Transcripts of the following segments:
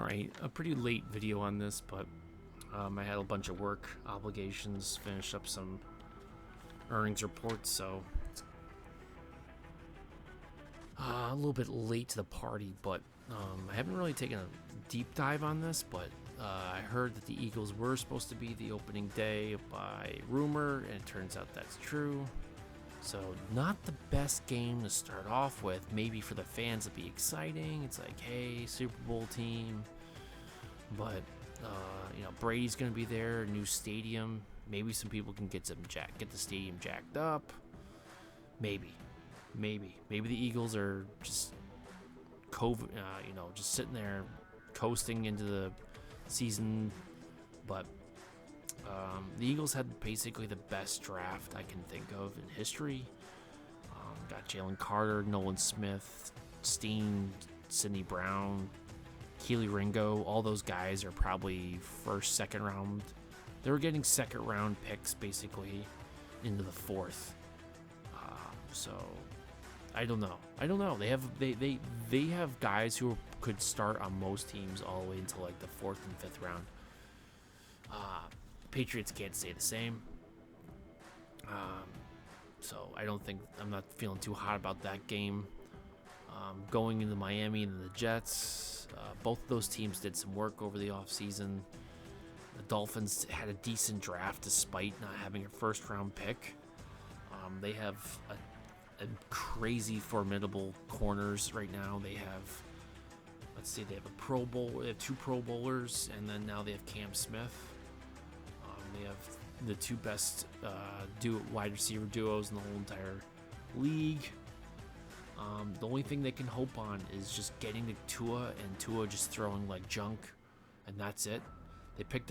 Alright, a pretty late video on this, but I had a bunch of work obligations, finished up some earnings reports, so it's a little bit late to the party, but I haven't really taken a deep dive on this, but I heard that the Eagles were supposed to be the opening day by rumor, and it turns out that's true. So not the best game to start off with. Maybe for the fans it'd be exciting. It's like, hey, Super Bowl team. But Brady's gonna be there, new stadium. Maybe some people can get the stadium jacked up. Maybe the Eagles are just just sitting there coasting into the season. But the Eagles had basically the best draft I can think of in history. Got Jalen Carter, Nolan Smith, Steen, Sidney Brown, Keely Ringo. All those guys are probably first, second round. They were getting second round picks basically into the fourth. So I don't know. They have guys who could start on most teams all the way until like the fourth and fifth round. Patriots can't say the same. So I'm not feeling too hot about that game. Going into Miami and the Jets, both of those teams did some work over the offseason. The Dolphins had a decent draft despite not having a first round pick. They have a crazy formidable corners right now. They have, they have a Pro Bowl, they have two Pro Bowlers, and then now they have Cam Smith. They have the two best wide receiver duos in the whole entire league. The only thing they can hope on is just getting to Tua, and Tua just throwing like junk, and that's it. I think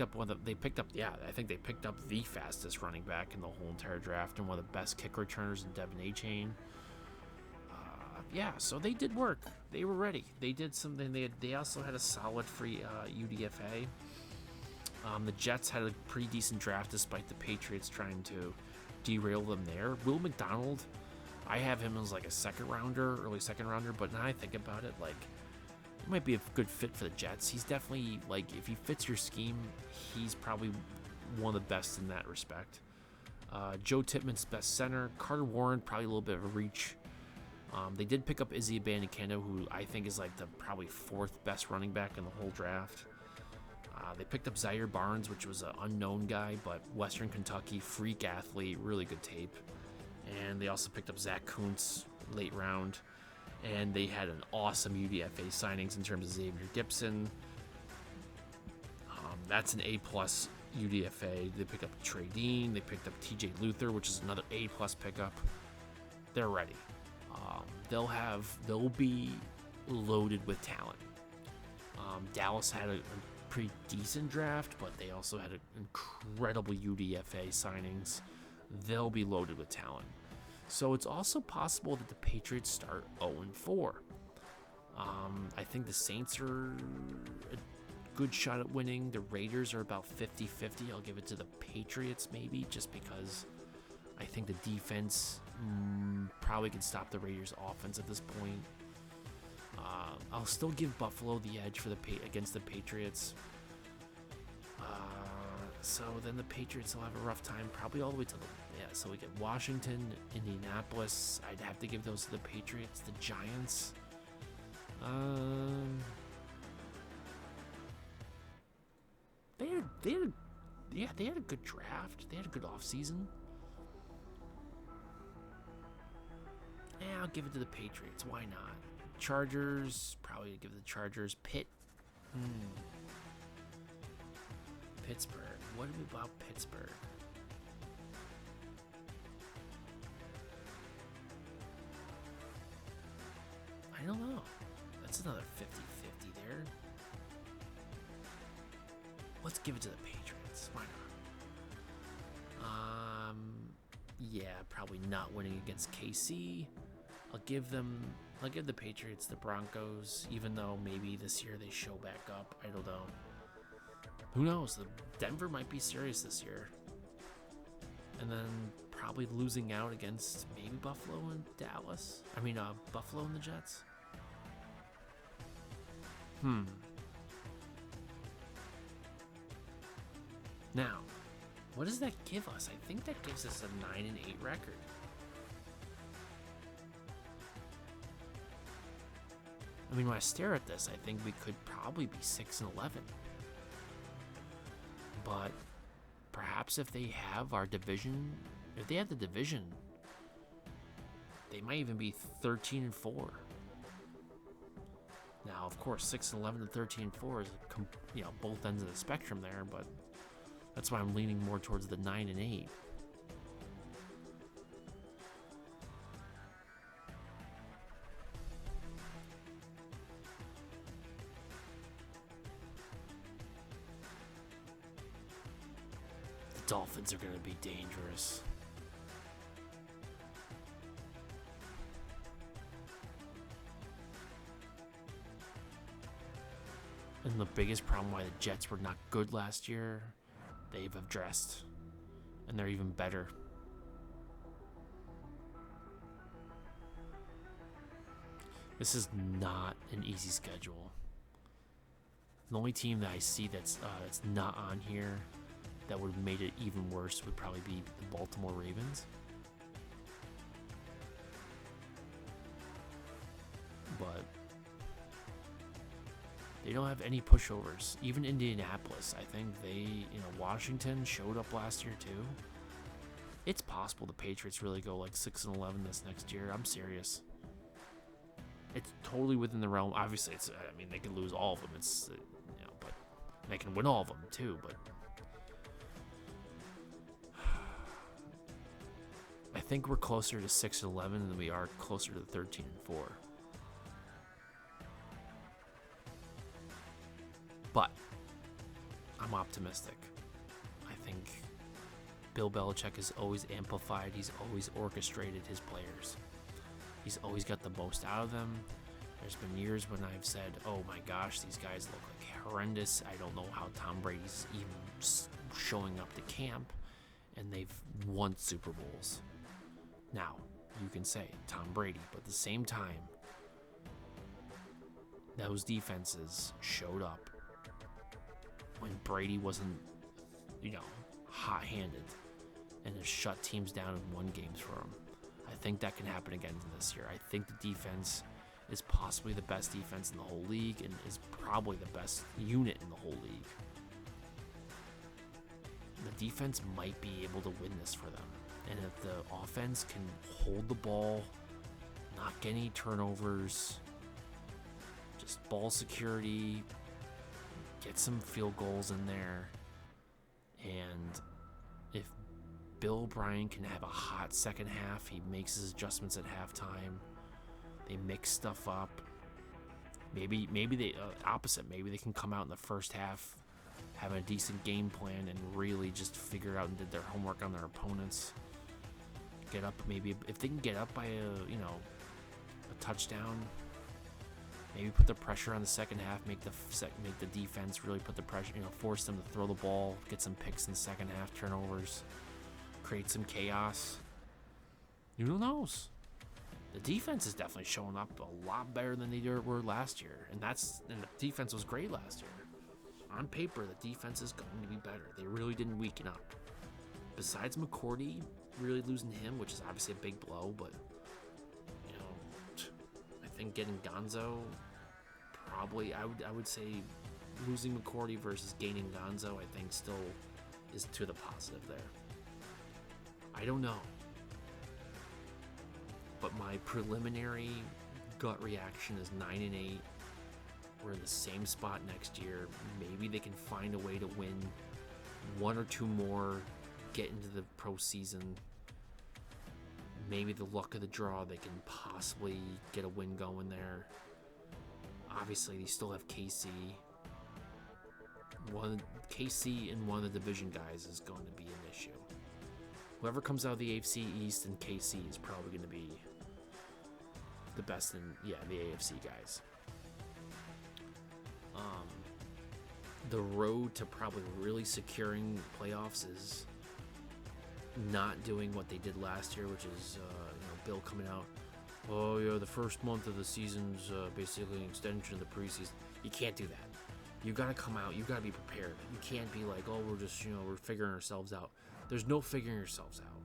they picked up the fastest running back in the whole entire draft, and one of the best kick returners in Devin A-Chain. So they did work. They were ready. They did something. They also had a solid free UDFA. The Jets had a pretty decent draft despite the Patriots trying to derail them there. Will McDonald, I have him as like a early second rounder, but now I think about it, like, he might be a good fit for the Jets. He's definitely, like, if he fits your scheme, he's probably one of the best in that respect. Joe Tippmann's best center. Carter Warren, probably a little bit of a reach. They did pick up Izzy Abanikanda, who I think is like the probably fourth best running back in the whole draft. They picked up Zaire Barnes, which was an unknown guy, but Western Kentucky, freak athlete, really good tape. And they also picked up Zach Kuntz, late round. And they had an awesome UDFA signings in terms of Xavier Gibson. That's an A-plus UDFA. They picked up Trey Dean. They picked up TJ Luther, which is another A-plus pickup. They're ready. They'll be loaded with talent. Dallas had a pretty decent draft, but they also had incredible UDFA signings. They'll be loaded with talent. So it's also possible that the Patriots start 0-4. I think the Saints are a good shot at winning. The Raiders are about 50-50. I'll give it to the Patriots maybe, just because I think the defense probably can stop the Raiders' offense at this point. I'll still give Buffalo the edge against the Patriots. So then the Patriots will have a rough time, probably all the way to so we get Washington, Indianapolis. I'd have to give those to the Patriots. The Giants. They had a good draft. They had a good offseason. Yeah, I'll give it to the Patriots. Why not? Chargers, probably give the Chargers. Pittsburgh. What about Pittsburgh? I don't know. That's another 50-50 there. Let's give it to the Patriots. Why not? Probably not winning against KC. I'll give the Patriots the Broncos, even though maybe this year they show back up. I don't know. Who knows? Denver might be serious this year. And then probably losing out against maybe Buffalo and Buffalo and the Jets. Now, what does that give us? I think that gives us a 9-8 record. I mean, when I stare at this, I think we could probably be 6-11. But perhaps if they have our division, if they have the division, they might even be 13-4. Now, of course, 6-11 to 13-4 is, both ends of the spectrum there, but that's why I'm leaning more towards the 9-8. The Dolphins are going to be dangerous. And the biggest problem why the Jets were not good last year, they've addressed. And they're even better. This is not an easy schedule. The only team that I see that's not on here that would have made it even worse would probably be the Baltimore Ravens. But they don't have any pushovers. Even Indianapolis, I think Washington showed up last year too. It's possible the Patriots really go like 6-11 this next year. I'm serious. It's totally within the realm. Obviously, they can lose all of them. But they can win all of them too. But I think we're closer to 6-11 than we are closer to 13-4. But I'm optimistic. I think Bill Belichick has always amplified. He's always orchestrated his players. He's always got the most out of them. There's been years when I've said, oh my gosh, these guys look like horrendous. I don't know how Tom Brady's even showing up to camp. And they've won Super Bowls. Now, you can say Tom Brady, but at the same time, those defenses showed up when Brady wasn't, hot-handed and has shut teams down and won games for him. I think that can happen again this year. I think the defense is possibly the best defense in the whole league and is probably the best unit in the whole league. The defense might be able to win this for them. And if the offense can hold the ball, not get any turnovers, just ball security, get some field goals in there, and if Bill O'Brien can have a hot second half, he makes his adjustments at halftime, they mix stuff up, maybe they opposite, maybe they can come out in the first half having a decent game plan and really just figure out and did their homework on their opponents, get up, maybe if they can get up by a touchdown, maybe put the pressure on the second half, make the defense really put the pressure, force them to throw the ball, get some picks in the second half, turnovers, create some chaos. Who knows? The defense is definitely showing up a lot better than they were last year, and the defense was great last year. On paper, the defense is going to be better. They really didn't weaken up. Besides McCourty, really losing him, which is obviously a big blow, but I think getting Gonzo, probably, I would say losing McCourty versus gaining Gonzo, I think still is to the positive there. I don't know. But my preliminary gut reaction is 9-8. We're in the same spot next year. Maybe they can find a way to win one or two more, get into the postseason. Maybe the luck of the draw, they can possibly get a win going there. Obviously, they still have KC. KC and one of the division guys is going to be an issue. Whoever comes out of the AFC East and KC is probably going to be the best in, the AFC guys. The road to probably really securing playoffs is not doing what they did last year, which is Bill coming out, the first month of the season's basically an extension of the preseason. You can't do that. You got to come out. You got to be prepared. You can't be like, oh, we're just, we're figuring ourselves out. There's no figuring yourselves out.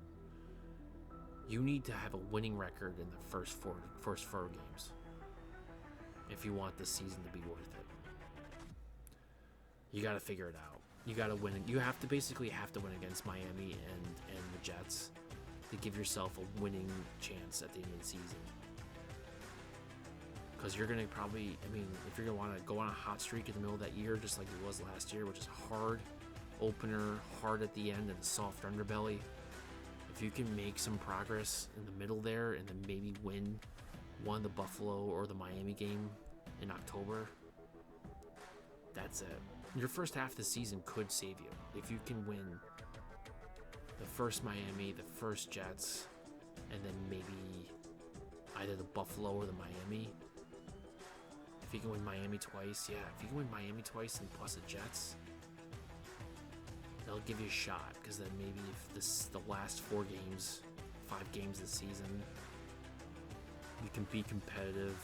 You need to have a winning record in the first four games if you want the season to be worth it. You got to figure it out. You got to win. You have to basically win against Miami and the Jets to give yourself a winning chance at the end of the season. Because you're going to probably, if you're going to want to go on a hot streak in the middle of that year, just like it was last year, which is hard opener, hard at the end, and a soft underbelly. If you can make some progress in the middle there and then maybe win one, the Buffalo or the Miami game in October, that's it. Your first half of the season could save you. If you can win the first Miami, the first Jets, and then maybe either the Buffalo or the Miami. If you can win Miami twice, if you can win Miami twice and plus the Jets, they'll give you a shot, because then maybe if the last 5 games this season, you can be competitive.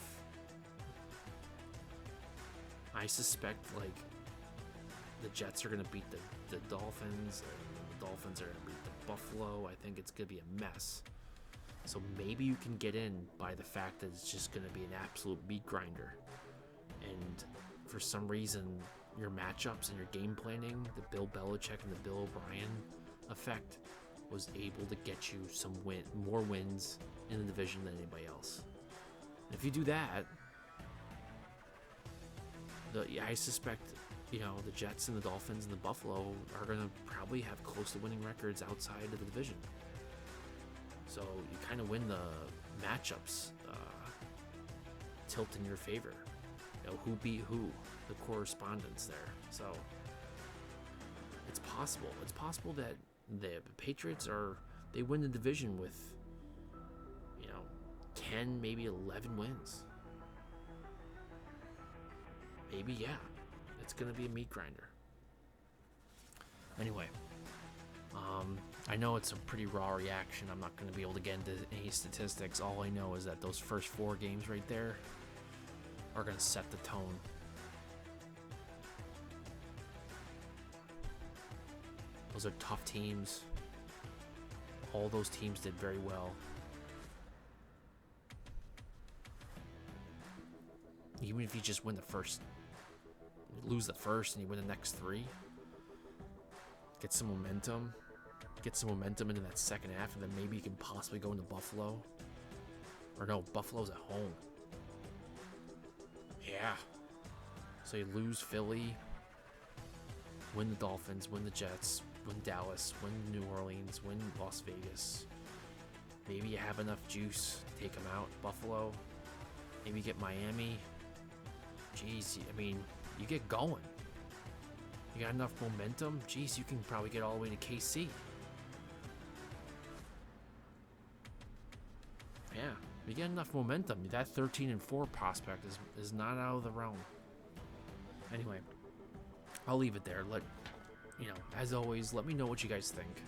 I suspect the Jets are going to beat the Dolphins, and the Dolphins are going to beat the Buffalo. I think it's going to be a mess. So maybe you can get in by the fact that it's just going to be an absolute meat grinder. And for some reason, your matchups and your game planning, the Bill Belichick and the Bill O'Brien effect, was able to get you more wins in the division than anybody else. And if you do that, I suspect the Jets and the Dolphins and the Buffalo are going to probably have close to winning records outside of the division. So you kind of win the matchups, tilt in your favor. Who beat who, the correspondence there. So it's possible. It's possible that the Patriots they win the division with 10, maybe 11 wins. Maybe, it's going to be a meat grinder. Anyway, I know it's a pretty raw reaction. I'm not going to be able to get into any statistics. All I know is that those first 4 games right there are going to set the tone. Those are tough teams. All those teams did very well. Even if you just win lose the first and you win the next 3, get some momentum into that second half, and then maybe you can possibly go into Buffalo. Or no, Buffalo's at home. Yeah. So you lose Philly, win the Dolphins, win the Jets, win Dallas, win New Orleans, win Las Vegas. Maybe you have enough juice to take them out. Buffalo. Maybe get Miami. Jeez, you get going. You got enough momentum. Jeez, you can probably get all the way to KC. Yeah, you get enough momentum. That 13-4 prospect is not out of the realm. Anyway, I'll leave it there. As always, let me know what you guys think.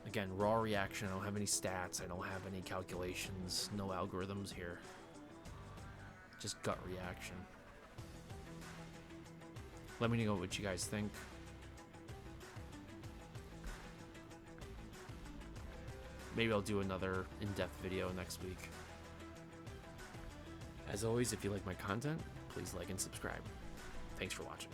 Again, raw reaction. I don't have any stats. I don't have any calculations. No algorithms here. Just gut reaction. Let me know what you guys think. Maybe I'll do another in-depth video next week. As always, if you like my content, please like and subscribe. Thanks for watching.